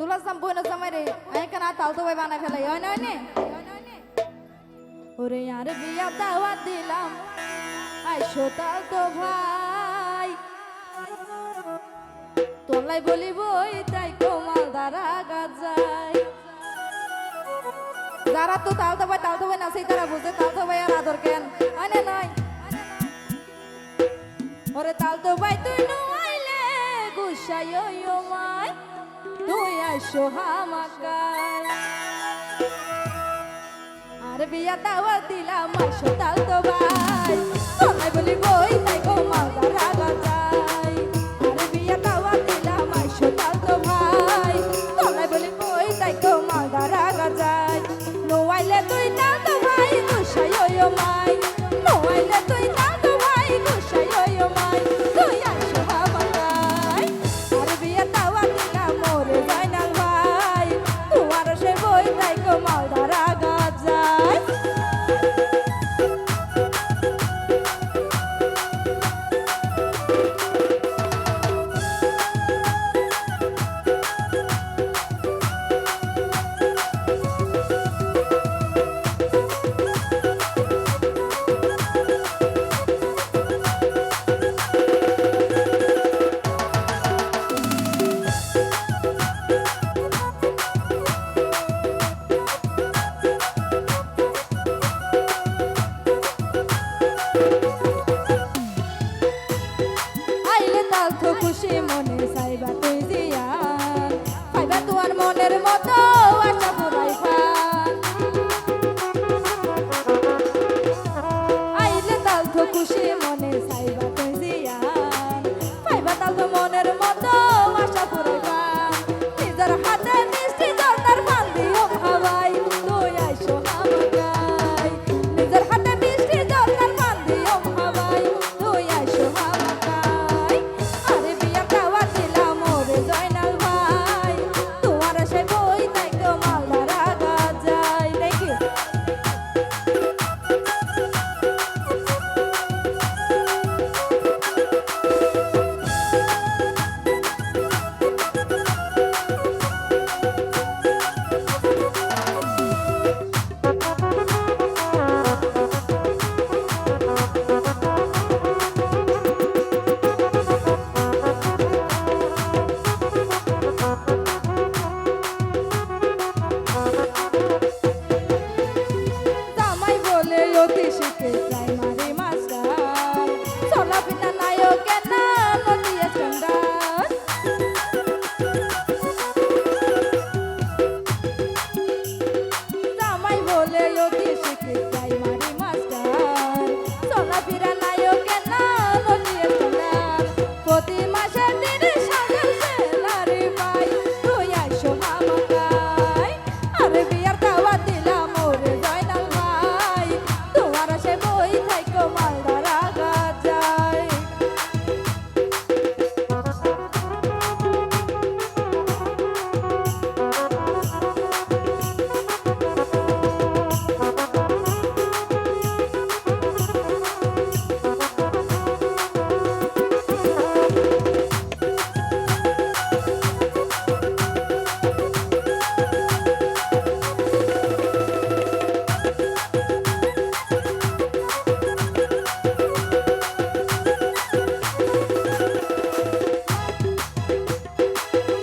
দুলাসাম Bruyne জামাই রে এখানে তাল তো ভাই বানাই ফেলাই হয় না ওরে আর বিয়া দাওয়াত দিলাম আইসো তাল তো ভাই তোলাই বলিব তাই কোমাল দ্বারা গাজাই যারা তো তাল তো ভাই না সেই তারা বুঝে তাল তো ভাই আর আদর কেন আনে নয় ওরে তাল তো ভাই তুই নইলে গুসাই ও মাই তুই আইসো হামাকার আর বিয়া দাওয়াত দিলাম আইসো তাল তো ভাই তোলাই বলিব তাই কোমাল দ্বারা গাজাই আর বিয়া দাওয়াত দিলাম আইসো তাল তো ভাই তোলাই বলিব তাই কোমাল দ্বারা গাজাই নোয়াইলে তুই তাল তো ভাই গুসাই ও মাই নোয়াইলে তুই তাল তো ভাই গুসাই ও মাই তুই আইসো হামাকার আর বিয়া দাওয়াত দিলাম মোরে জাইনাল ভাই তোমার সে বই তাই কোমাল দ্বারা গাজাই খুশি মনে চাইবা তুই জিয়ান পাইবা তোমার মনের মতো আশা পুরাই পান আইলে তাল তো খুশি মনে চাইবা তুই জিয়ান পাইবা তাল তো মনের মতো আশা পুরাই পান নিজের হাতে মিষ্টি জর্দার পান দিও খাওয়াই তুই আইসো হামাকাই নিজের হাতে মিষ্টি জর্দার পান দিও খাওয়াই তুই আইসো হামাকাই আরে বিয়া দাওয়াত দিলাম মোরে জয়নাল ভাই তোমার সে বই তাই কোমাল দ্বারা গাজাই দেখি জামাই বলে অতি শিখে প্রাইমারি মাস্টার চলা বিনা নায়কের নাম দিয়ে স্ট্যান্ডার জামাই বলে অতি শিখে প্রাইমারি মাস্টার চলা বিনা নায়কের নাম দিয়ে স্ট্যান্ডার প্রতি মাসে 30,000 স্যালারি পাই তুই আইসো হামাকাই আরে বিয়ার দাওয়াত দিলাম ওরে জয়নাল ভাই তোমার সে বই থাই কোমাল দ্বারা গাজাই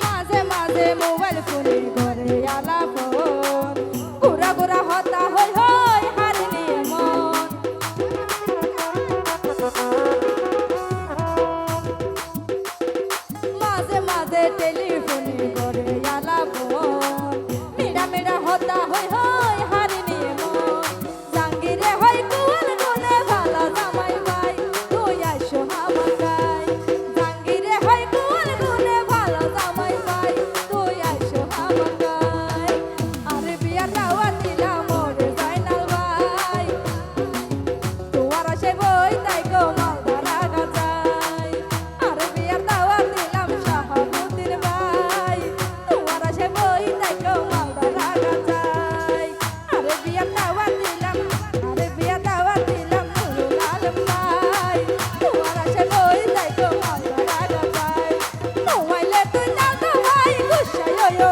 মাঝে মাঝে মোবাইল ফোনে ঘরে আলাপ ঘোরা ঘোরা হতা হই হই হারি নিয়ে মন মাঝে মাঝে টেলিফোনে ঘরে আলাপ মেরা মেরা হতা হই হই হারি নিয়ে মন জাঙ্গিরে হয় কুয়াল গুনে ভালা জামাই ভাই তুই আইসো হামাকাই জাঙ্গিরে হয় কুয়াল গুনে ভালা জামাই ভাই তুই আইসো হামাকাই আরে বিয়ার দাওয়াত দিলাম মোরে জয়নাল ভাই তোমার সে বই তাই কোমাল দ্বারা গাজাই আরে বিয়ার দাওয়াত দিলাম শাহাবুদ্দিন ভাই তোমার সে বই তাই কোমাল দ্বারা গাজাই আরে বিয়ার দাওয়াত দিলাম নুরুল আলম ভাই তোমার সে বই তাই কোমাল দ্বারা গাজাই নোয়াইলে তুই তাল তো ভাই গুসাই ও